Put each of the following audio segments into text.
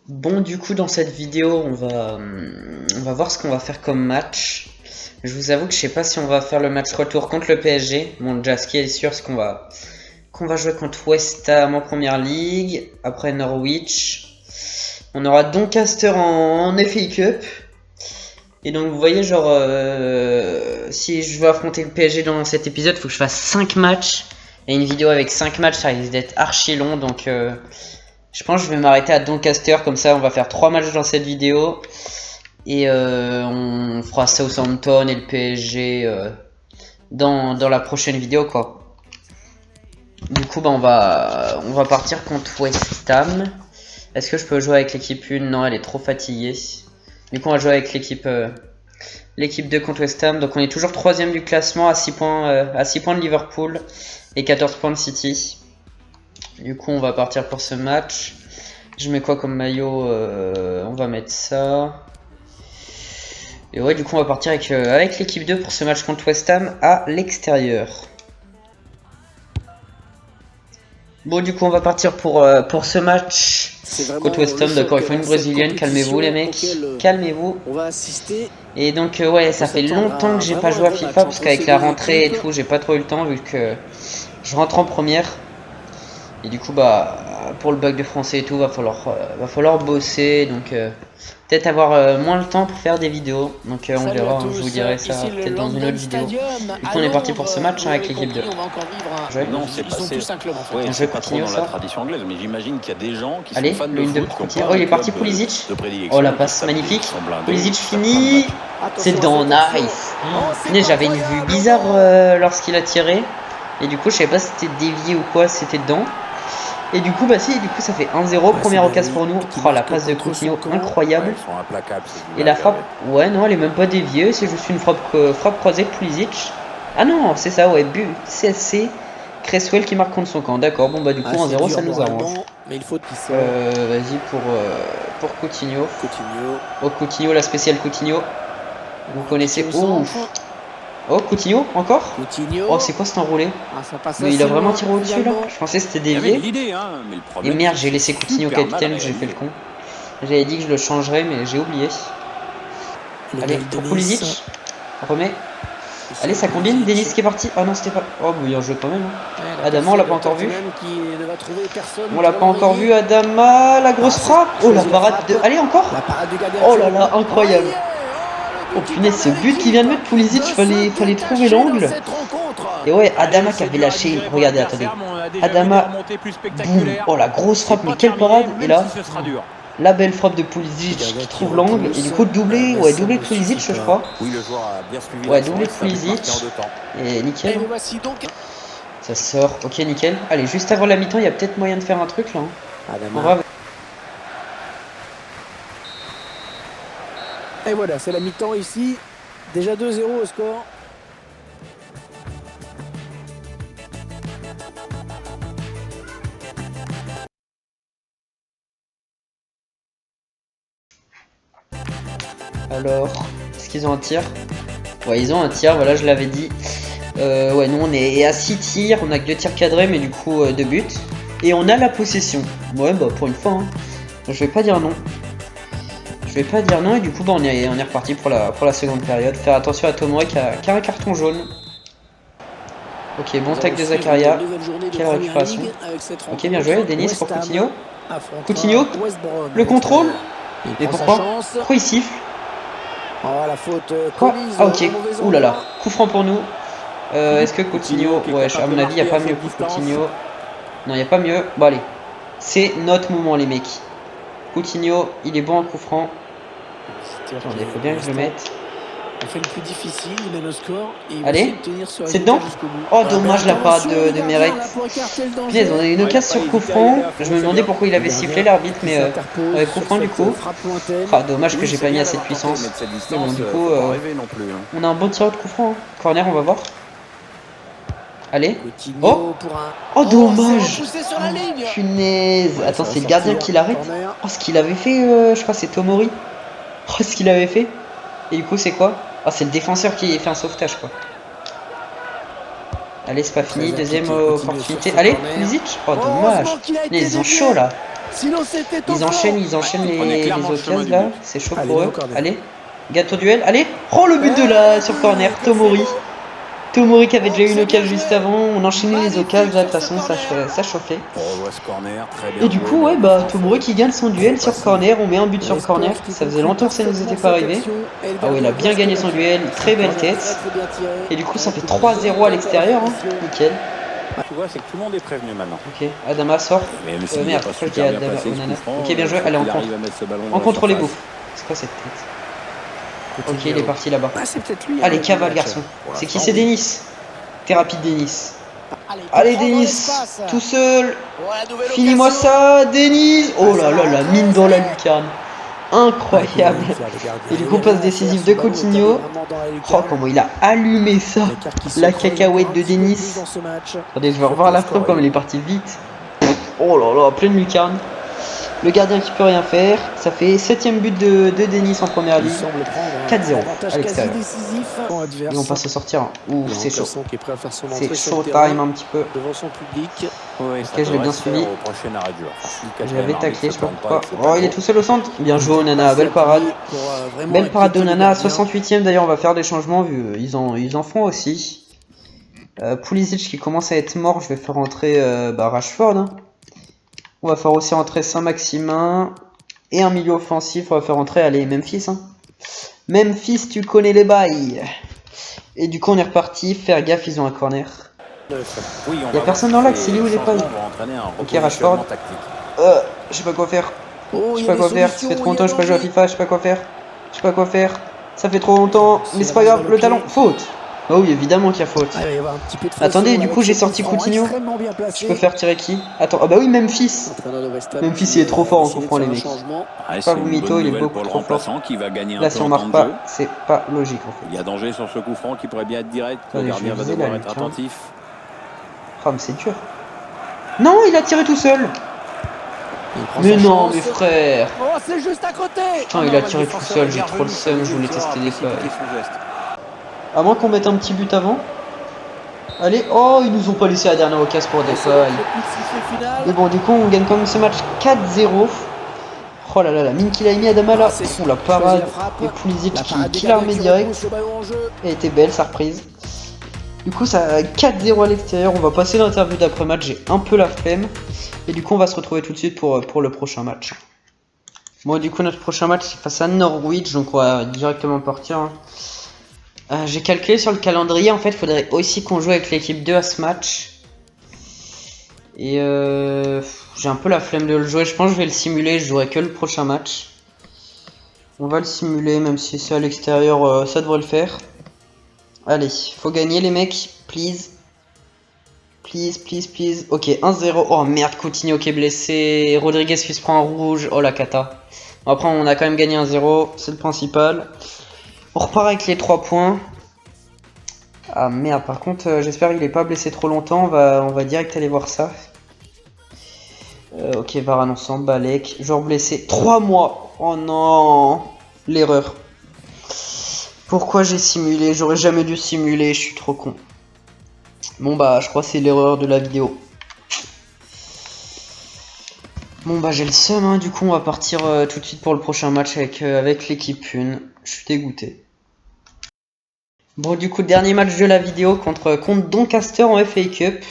Bon, du coup, dans cette vidéo, on va voir ce qu'on va faire comme match. Je vous avoue que je sais pas si on va faire le match retour contre le PSG. Bon, déjà, ce qui est sûr, c'est qu'on va jouer contre West Ham en première ligue. Après Norwich. On aura Doncaster en FA Cup. Et donc, vous voyez, genre, si je veux affronter le PSG dans cet épisode, il faut que je fasse 5 matchs. Et une vidéo avec 5 matchs, ça risque d'être archi long. Donc, je pense que je vais m'arrêter à Doncaster. Comme ça, on va faire 3 matchs dans cette vidéo. Et on fera Southampton et le PSG dans la prochaine vidéo, quoi. Du coup, bah, on va partir contre West Ham. Est-ce que je peux jouer avec l'équipe 1? Non, elle est trop fatiguée. Du coup, on va jouer avec l'équipe 2 contre West Ham. Donc, on est toujours 3ème du classement à 6 points, de Liverpool et 14 points de City. Du coup, on va partir pour ce match. Je mets quoi comme maillot? On va mettre ça. Et ouais, du coup, on va partir avec l'équipe 2 pour ce match contre West Ham à l'extérieur. Bon, du coup, on va partir pour ce match contre West Ham. D'accord, il faut une brésilienne. Calmez-vous, les mecs. Calmez-vous. On va assister. Et donc, ouais, ça fait longtemps que j'ai pas joué à FIFA parce qu'avec la rentrée et tout, j'ai pas trop eu le temps vu que je rentre en première. Et du coup, bah, pour le bac de français et tout, va falloir bosser. Donc, peut-être avoir moins le temps pour faire des vidéos. Donc, on verra. Hein, je vous dirai ça peut-être dans une autre vidéo. Du coup, on est parti pour ce match avec l'équipe 2. Non, c'est passé. Ouais, c'est pas trop dans la tradition anglaise, mais j'imagine qu'il y a des gens qui sont fans de foot. Oh, il est parti Pulisic. Oh, la passe magnifique. Pulisic fini. C'est dedans, nice. J'avais une vue bizarre lorsqu'il a tiré. Et du coup, je savais pas si c'était dévié ou quoi, c'était dedans. Et du coup, bah si, du coup, ça fait 1-0. Première occasion pour nous. Oh, la passe de Coutinho, incroyable. Et la frappe, ouais, non, elle est même pas déviée. C'est juste une frappe croisée de Pulisic. Ah non, c'est ça, ouais, but CSC. Cresswell qui marque contre son camp. D'accord, bon, bah du coup, 1-0, ça nous arrange. Mais il faut vas-y pour Coutinho. Oh, Coutinho, la spéciale Coutinho. Vous connaissez. Oh, Coutinho, encore. Oh, c'est quoi cet enroulé? Mais il a vraiment tiré au-dessus là. Je pensais que c'était dévié. Et merde, j'ai laissé Coutinho capitaine, j'ai fait le con. J'avais dit que je le changerais, mais j'ai oublié. Allez, pour Pulisic. Remet. Allez, ça combine. Denis qui est parti. Oh non, c'était pas. Oh, mais il en joue quand même. Hein. Adama, on l'a pas encore vu. On l'a pas encore vu, Adama. La grosse frappe. Oh, la parade de. Allez, encore. Oh là là, incroyable. Oh punaise, ce but qui vient de mettre Pulisic, fallait trouver l'angle. Et ouais, Adama qui avait lâché. Regardez, attendez. Adama. Boum. Oh la grosse frappe, mais quelle parade. Et là, la belle frappe de Pulisic qui trouve l'angle. Et du coup, doublé de Pulisic, je crois. Ouais, doublé de Pulisic. Et nickel. Ça sort. Ok, nickel. Allez, juste avant la mi-temps, il y a peut-être moyen de faire un truc là. On va. Et voilà, c'est la mi-temps ici. Déjà 2-0 au score. Alors, est-ce qu'ils ont un tir? Ouais, ils ont un tir, voilà, je l'avais dit. Ouais, nous on est à 6 tirs, on a que 2 tirs cadrés, mais du coup 2 buts. Et on a la possession. Ouais, bah pour une fois, hein. Je vais pas dire non. Et du coup, bah, on est reparti pour la seconde période. Faire attention à Tomori qui a un carton jaune. Ok, bon tac de Zakaria. Quelle récupération. Ok, bien joué, Denis pour Coutinho. Coutinho, le contrôle. Et pourquoi il siffle? Quoi? Ah ok, oulala, coup franc pour nous. Est-ce que Coutinho... Ouais, à mon avis, il n'y a pas mieux pour Coutinho. Non, il n'y a pas mieux. Bon, allez. C'est notre moment, les mecs. Coutinho, il est bon en coup franc. Attendez, il faut bien que je le mette. On fait le plus difficile, il met le score. Allez, c'est dedans. Oh, dommage la part de Meret. Punaise, on a une occasion sur coup franc. Je me demandais pourquoi il avait sifflé l'arbitre, mais avec coup franc du coup. Ah, dommage que j'ai pas mis assez de puissance. Mais bon, du coup, on a un bon tireur de coup franc. Hein. Corner, on va voir. Allez. Oh, dommage. Punaise. Attends, c'est le gardien qui l'arrête. Oh, ce qu'il avait fait, je crois c'est Tomori. Oh, ce qu'il avait fait. Et du coup, c'est quoi? Oh, c'est le défenseur qui fait un sauvetage, quoi. Allez, c'est pas fini. Deuxième opportunité. Allez, Pulisic. Oh, dommage. Ils ont chaud, là. Sinon, c'était Ils enchaînent les occasions là. C'est chaud pour eux. corner. Allez, gâteau duel. Allez. Oh, le but de la sur corner. Tomori. Tomori qui avait déjà eu une occasion juste avant. On enchaînait les occasions là. De toute façon, ça chauffait. Et du coup, ouais, bah Tomori qui gagne son duel sur corner. On met un but sur corner. Ça faisait longtemps que ça nous était pas arrivé. Ah ouais, il a bien gagné son duel. Très belle tête. Et du coup, ça fait 3-0 à l'extérieur. Hein. Nickel. Tu vois, c'est que tout le monde est prévenu maintenant. Ok, Adama sort. Merde, pourquoi je dis Adama Onana. Ok, bien joué, allez, en contre les bouffes. C'est quoi cette tête? Ok, il est parti là-bas. Allez, cavale, garçon. C'est qui? C'est Denis. T'es rapide, Denis. Allez, Denis, tout seul. Finis-moi ça, Denis. Oh là là, la mine dans la lucarne. Incroyable. Et du coup, passe décisif de Coutinho. Oh, comment il a allumé ça. La cacahuète de Denis. Attendez, je vais revoir la frappe comme elle est partie vite. Oh là là, pleine lucarne. Le gardien qui peut rien faire. Ça fait 7ème but de Denis en première ligue. 4-0 à l'extérieur. Ils vont pas se sortir. Hein. Ouh, c'est chaud. C'est chaud time un petit peu. Ok, je l'ai bien suivi. J'avais taclé, je sais pas pourquoi. Oh, il est tout seul au centre. Bien joué, Onana. Belle parade. Belle parade d'Onana. 68ème d'ailleurs, on va faire des changements vu ils en font aussi. Pulisic qui commence à être mort. Je vais faire entrer Rashford. Hein. On va faire aussi entrer Saint-Maximin. Et un milieu offensif. On va faire entrer, allez, Memphis. Hein. Memphis, tu connais les bails. Et du coup, on est reparti. Faire gaffe, ils ont un corner. Il y a personne dans l'axe, il est où les pas? Ok, Rashford. Je sais pas quoi faire. Je sais pas quoi faire. Ça fait trop longtemps que je pas joué à FIFA. Je sais pas quoi faire. Je sais pas quoi faire. Ça fait trop longtemps. Mais c'est pas grave. Le talon. Faute. Bah oui, évidemment qu'il y a faute. Attendez, du coup, j'ai sorti Coutinho. Je peux faire tirer qui? Attends. Ah bah oui, Memphis. Memphis, il est trop fort en coup franc, les mecs. Pas Vomito, il est beaucoup trop fort. Là, si on marque pas, c'est pas logique en fait. Il y a danger sur ce coup franc qui pourrait bien être direct. Le gardien va devoir être attentif. Oh, mais c'est dur. Non, il a tiré tout seul. Mais non, mes frères. Oh, c'est juste à côté. Putain, il a tiré tout seul, j'ai trop le seum, je voulais tester des fois. À moins qu'on mette un petit but avant. Allez, oh, ils nous ont pas laissé la dernière occasion pour des failles. Mais bon, du coup, on gagne quand même ce match 4-0. Oh là là, la mine qu'il a mis Adama là. Oh, la parade. Et Pulisic qui l'a remis direct. Elle était belle, sa reprise. Du coup, ça 4-0 à l'extérieur. On va passer l'interview d'après-match. J'ai un peu la flemme. Et du coup, on va se retrouver tout de suite pour le prochain match. Bon, du coup, notre prochain match, c'est face à Norwich. Donc, on va directement partir. Hein. J'ai calculé sur le calendrier. En fait, il faudrait aussi qu'on joue avec l'équipe 2 à ce match. Et j'ai un peu la flemme de le jouer. Je pense que je vais le simuler. Je jouerai que le prochain match. On va le simuler, même si c'est à l'extérieur. Ça devrait le faire. Allez, faut gagner les mecs, please. Please, please, please. Ok, 1-0. Oh merde, Coutinho qui est blessé. Rodriguez qui se prend en rouge. Oh la cata. Bon, après, on a quand même gagné 1-0. C'est le principal. On repart avec les 3 points. Ah merde, par contre, j'espère qu'il n'est pas blessé trop longtemps. On va direct aller voir ça. Ok, Varane ensemble. Balek. Joueur blessé. 3 mois. Oh non. L'erreur. Pourquoi j'ai simulé? J'aurais jamais dû simuler, je suis trop con. Bon bah je crois que c'est l'erreur de la vidéo. Bon bah j'ai le seum hein. Du coup on va partir tout de suite pour le prochain match avec l'équipe 1. Je suis dégoûté. Bon du coup dernier match de la vidéo contre Doncaster en FA Cup.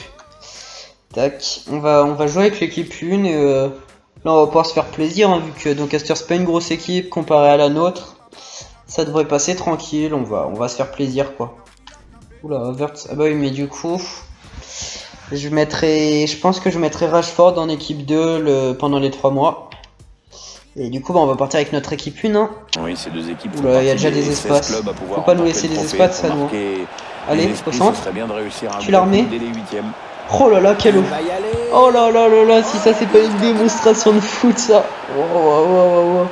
Tac, on va jouer avec l'équipe 1 et là on va pouvoir se faire plaisir hein, vu que Doncaster c'est pas une grosse équipe comparée à la nôtre. Ça devrait passer tranquille, on va se faire plaisir quoi. Oula, Havertz, ah bah oui mais du coup, je pense que je mettrai Rashford en équipe 2 pendant les 3 mois. Et du coup bah, on va partir avec notre équipe 1 hein. Oui, ces deux équipes. Oula, il y a déjà des espaces, faut pas nous laisser des espaces ça nous. Allez, au centre, tu l'as remis. Oh là là, quel eau. Oh là là là là, si ça c'est pas une démonstration de foot ça. Oh.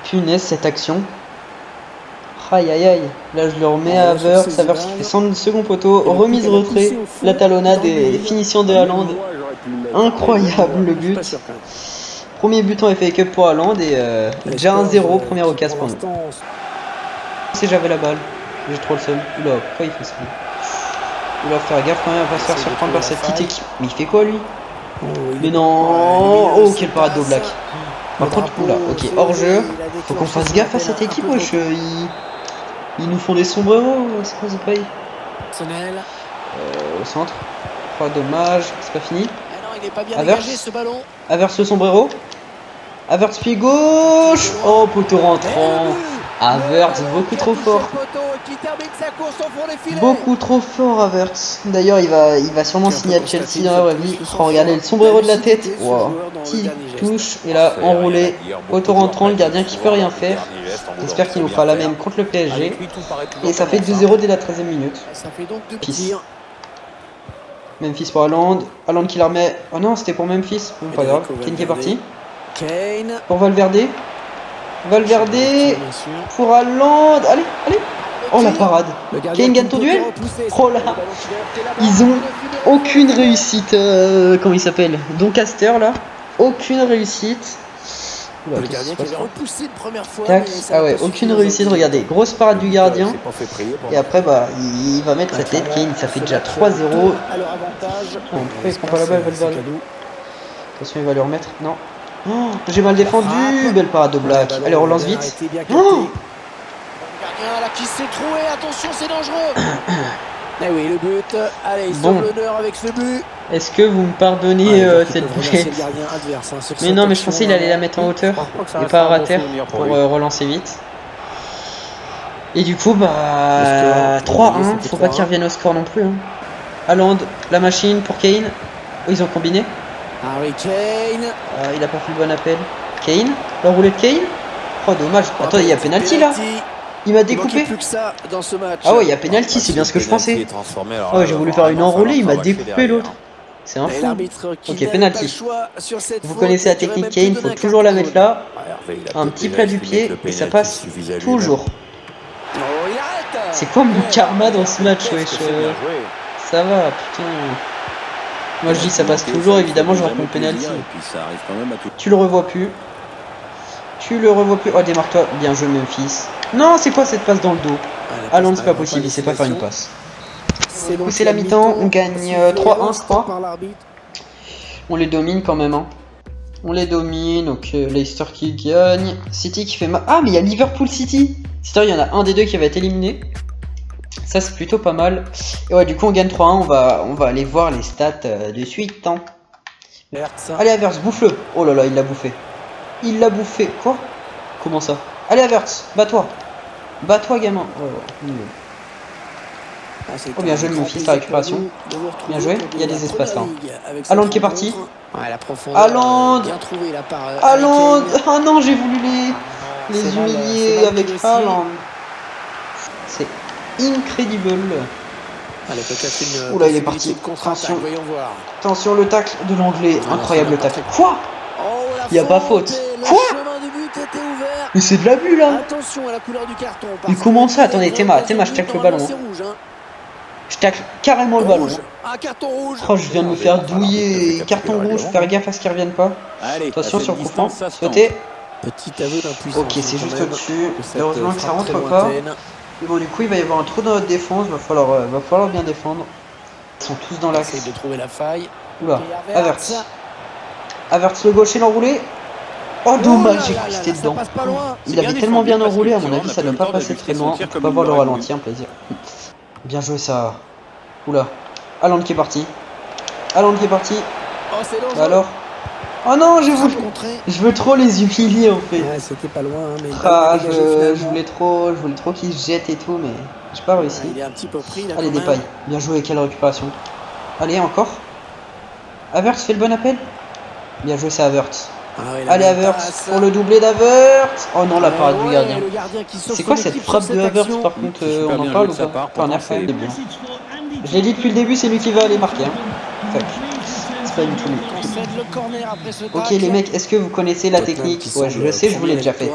Punaise cette action. Aïe aïe aïe. Là je le remets à Havertz. Havertz qui fait son second poteau. Remise retrait. La talonnade et finition de Haaland. Incroyable le but. Premier but en FA Cup pour Haaland et déjà 1-0 première occasion pour nous. Si j'avais la balle. J'ai trop le seum. Oula, pourquoi il fait ça? Oula, faire gaffe quand même à pas se faire surprendre par cette petite équipe. Mais il fait quoi lui? Mais non. Oh, quelle parade d'Oblak. Par contre, oula, ok, hors jeu. Faut qu'on fasse gaffe à cette équipe, wesh. Ils nous font des sombreros, c'est quoi ce paye. Au centre. Oh, dommage, c'est pas fini. Havertz. Havertz le sombrero. Havertz pied gauche. Oh, poteau rentrant. Havertz beaucoup trop fort. Beaucoup trop fort Havertz. D'ailleurs il va sûrement signer à Chelsea dans la vraie vie. Oh, regardez le sombrero de la tête. Wow. Petite touche et là enroulé. Poteau rentrant, le gardien qui peut rien faire. J'espère qu'il nous fera la même contre le PSG. Et ça fait 2-0 dès la 13e minute. Peace. Memphis pour Haaland. Haaland qui la remet. Oh non, c'était pour Memphis. Bon, pas grave. Kane qui est parti. Pour Valverde. Valverde pour Haaland. Allez, allez. Oh la parade. Kane gagne ton duel. Oh là. Ils ont aucune réussite. Comment il s'appelle? Doncaster là. Aucune réussite. Oula, le gardien qui avait repoussé une première fois. Ah ouais, aucune réussite. Regardez, grosse parade du gardien. Et après, bah, il va mettre sa tête. Kane, ça fait déjà 3-0. Pourquoi il prend pas la balle, Valverde? Attention, il va le remettre. Non. Oh, j'ai mal défendu. Belle parade de Black. Allez, on relance vite. Oh, là qui s'est troué, attention c'est dangereux. Eh oui le but, allez il sauve l'honneur avec ce but. Est-ce que vous me pardonnez cette boulette? Mais non mais je pensais qu'il allait la mettre en hauteur et pas à terre pour relancer vite. Et du coup bah 3-1, faut pas qu'il revienne au score non plus hein. Haaland, la machine pour Kane. Oh, ils ont combiné. Harry Kane. Il a pas fait le bon appel. Kane, la roulée de Kane. Oh dommage, attends il y a penalty là. Il m'a découpé. Plus que ça dans ce match. Ah ouais, il y a penalty, c'est bien ce que je pensais. Oh, j'ai voulu faire une enroulée, il m'a découpé l'autre. C'est un fou. Ok, penalty. Vous connaissez la technique Kane, il faut toujours la mettre là. Un petit plat du pied et ça passe toujours. C'est quoi mon karma dans ce match, wesh? Ça va, putain. Moi je dis ça passe toujours, évidemment je raconte penalty. Tu le revois plus. Tu le revois plus. Oh, démarre-toi. Bien joué, Memphis. Non, c'est quoi cette passe dans le dos? Haaland, c'est pas possible, il sait pas faire une passe. C'est la mi-temps, on gagne 3-1, je crois. On les domine quand même. Hein. On les domine, donc Leicester qui gagne. City qui fait mal. Ah, mais il y a Liverpool City. C'est-à-dire, il y en a un des deux qui va être éliminé. Ça, c'est plutôt pas mal. Et ouais, du coup, on gagne 3-1. On va aller voir les stats de suite. Hein. Allez, Havertz, bouffe-le. Oh là là, il l'a bouffé. Il l'a bouffé. Quoi? Comment ça? Allez, Havertz, bats-toi. Bats-toi, gamin. Oh, bien joué, Memphis, la récupération. Bien joué. Il y a des espaces là. Haaland qui est parti. Haaland. Haaland. Ah non, j'ai voulu les humilier avec Haaland. C'est incredible. Oula, il est parti. Attention. Attention, le tacle de l'anglais. Incroyable tacle. Quoi? Il n'y a pas faute. Quoi? Mais c'est de l'abus là. Mais comment ça? Attendez, Théma, je tacle le ballon. Je tacle carrément le ballon. Oh, je viens de me faire douiller. Carton rouge, faire gaffe à ce qu'ils reviennent pas. Attention sur le coup franc. Sauter. Ok, c'est juste au-dessus. Heureusement que ça rentre pas. Mais bon, du coup, il va y avoir un trou dans notre défense. Va falloir bien défendre. Ils sont tous dans l'axe. Oula, Havertz. Havertz le gaucher l'enroulé. Oh dommage, j'ai cru que c'était dedans. Il avait tellement bien enroulé, à mon avis ça ne doit pas passer très loin. On peut pas voir le ralenti, un plaisir. Bien joué ça. Oula. Haaland qui est parti. Haaland qui est parti. Bah alors. Oh non, je veux trop les humilier en fait. Ouais, c'était pas loin, mais je voulais trop qu'ils se jettent et tout, mais j'ai pas réussi. Il est un petit peu pris là. Allez, des pailles. Bien joué, quelle récupération. Allez, encore. Havertz fait le bon appel. Bien joué, c'est Havertz. Allez, Havertz pour le doublé d'Havertz. Oh non, la parade du gardien. C'est quoi cette frappe de Havertz par contre? On en parle ou pas? Pas un air fait, bien. Je l'ai dit depuis le début, c'est lui qui va aller marquer. Hein. C'est pas du tout lui. Ok, les mecs, est-ce que vous connaissez la technique? Ouais, je le sais, je vous l'ai déjà faite.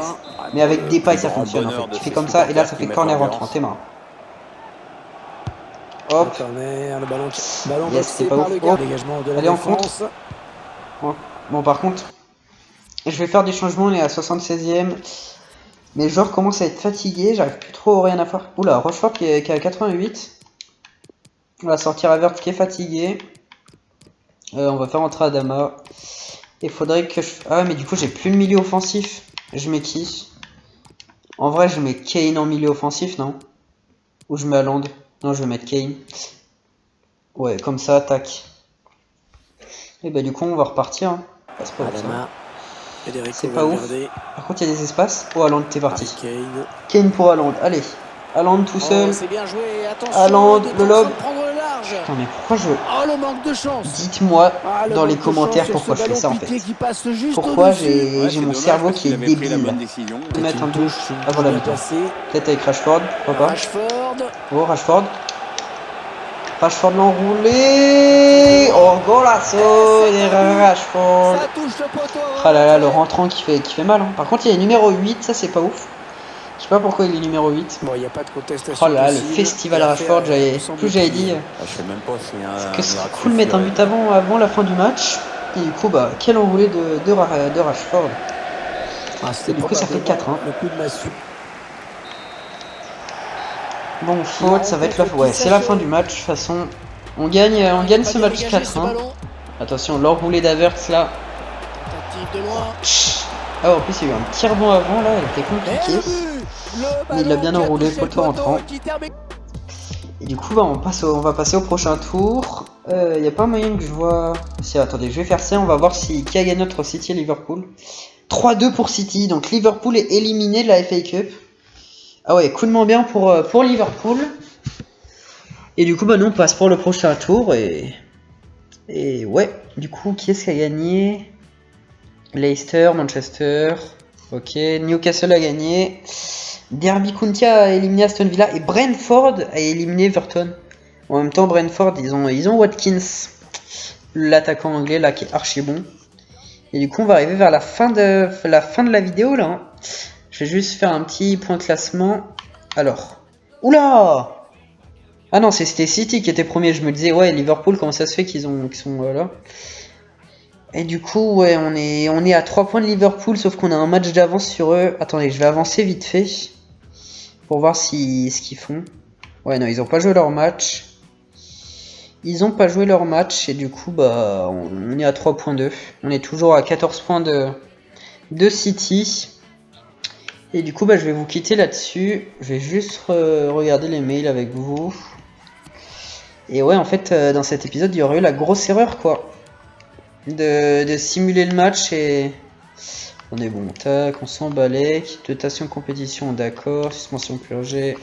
Mais avec des pailles, ça fonctionne en fait. Tu fais comme ça et là, ça fait corner rentrant. T'es marrant. Hop. Yes, c'est pas ouf. Oh. Allez, on compte. Bon, par contre, je vais faire des changements. On est à 76e. Mais le joueur commence à être fatigué. J'arrive plus trop rien à faire. Oula, Rochefort qui est à 88. On va sortir Havertz qui est fatigué. On va faire entrer Adama. Il faudrait que je... Ah mais du coup j'ai plus de milieu offensif. Je mets qui? En vrai je mets Kane en milieu offensif, non? Ou je mets Haaland? Non, je vais mettre Kane. Ouais, comme ça, tac. Et bah du coup on va repartir. Hein. C'est pas ouf, c'est pas ouf. Par contre il y a des espaces. Oh Haaland, t'es parti. Kane pour Haaland, allez. Haaland tout seul. Haaland, le lob. Putain mais pourquoi je... le manque de chance. Dites-moi dans les commentaires pourquoi je fais ça en fait. Pourquoi j'ai mon cerveau qui est débile. Mettre un touche avant la mi-temps. Peut-être avec Rashford, pourquoi pas. Oh Rashford. Rashford l'enroulé. Oh golasso de Rashford. Ah là là, le rentrant qui fait mal. Hein. Par contre il y a numéro 8, ça c'est pas ouf. Je sais pas pourquoi il est numéro 8. Bon, y a pas de contestation. Oh là, le festival Rashford, j'avais dit que c'est cool de mettre un but avant la fin du match. Et du coup, bah, quel enroulé de Rashford. Et du coup, ça fait 4. Hein. Bon, faute, ça va être la fin. Ouais, c'est la fin du match. De toute façon, on gagne ce match 4-1. Attention, l'enroulé d'Havertz là. Ah, en plus, il y a eu un petit rebond avant là, il était compliqué. Mais il l'a bien enroulé, poteau rentrant. Et du coup, bah, on va passer au prochain tour. Il n'y a pas moyen que je vois... Si, attendez, je vais faire ça, on va voir qui a gagné notre City et Liverpool. 3-2 pour City, donc Liverpool est éliminé de la FA Cup. Ah ouais, coolment bien pour Liverpool. Et du coup, bah, nous on passe pour le prochain tour. Et ouais, du coup, qui est-ce qui a gagné? Leicester, Manchester... Ok, Newcastle a gagné. Derby County a éliminé Aston Villa et Brentford a éliminé Everton. En même temps, Brentford, ils ont Watkins, l'attaquant anglais là qui est archi bon. Et du coup, on va arriver vers la fin de la vidéo là. Hein. Je vais juste faire un petit point classement. Alors, oula! Ah non, c'était City qui était premier. Je me disais ouais, Liverpool, comment ça se fait qu'ils sont là? Et du coup, ouais, on est à 3 points de Liverpool, sauf qu'on a un match d'avance sur eux. Attendez, je vais avancer vite fait pour voir ce qu'ils font. Ouais, non, ils ont pas joué leur match. Ils ont pas joué leur match et du coup, bah, on est à 3.2. On est toujours à 14 points de City. Et du coup, bah, je vais vous quitter là-dessus. Je vais juste regarder les mails avec vous. Et ouais, en fait, dans cet épisode, il y aurait eu la grosse erreur, quoi. De simuler le match et on est bon, tac, on s'emballait, dotation compétition, d'accord, suspension purgée,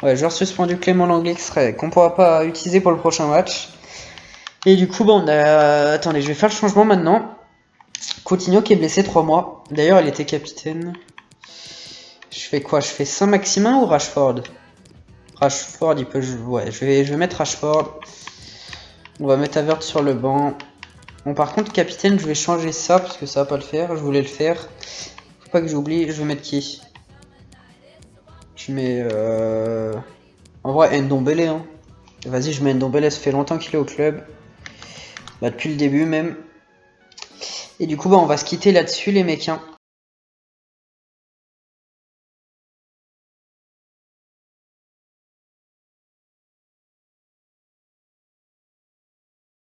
ouais, joueur suspendu Clément Langlais qu'on pourra pas utiliser pour le prochain match. Et du coup, bon, attendez, je vais faire le changement maintenant. Coutinho qui est blessé 3 mois, d'ailleurs il était capitaine. Je fais quoi? Je fais Saint-Maximin ou Rashford? Rashford, il peut jouer, ouais, je vais mettre Rashford. On va mettre Havertz sur le banc. Bon, par contre, capitaine, je vais changer ça parce que ça va pas le faire. Je voulais le faire. Faut pas que j'oublie. Je vais mettre qui? Je mets. En vrai, Ndombele. Hein. Vas-y, je mets Ndombele. Ça fait longtemps qu'il est au club. Bah, depuis le début même. Et du coup, bah, on va se quitter là-dessus, les mecs. Hein.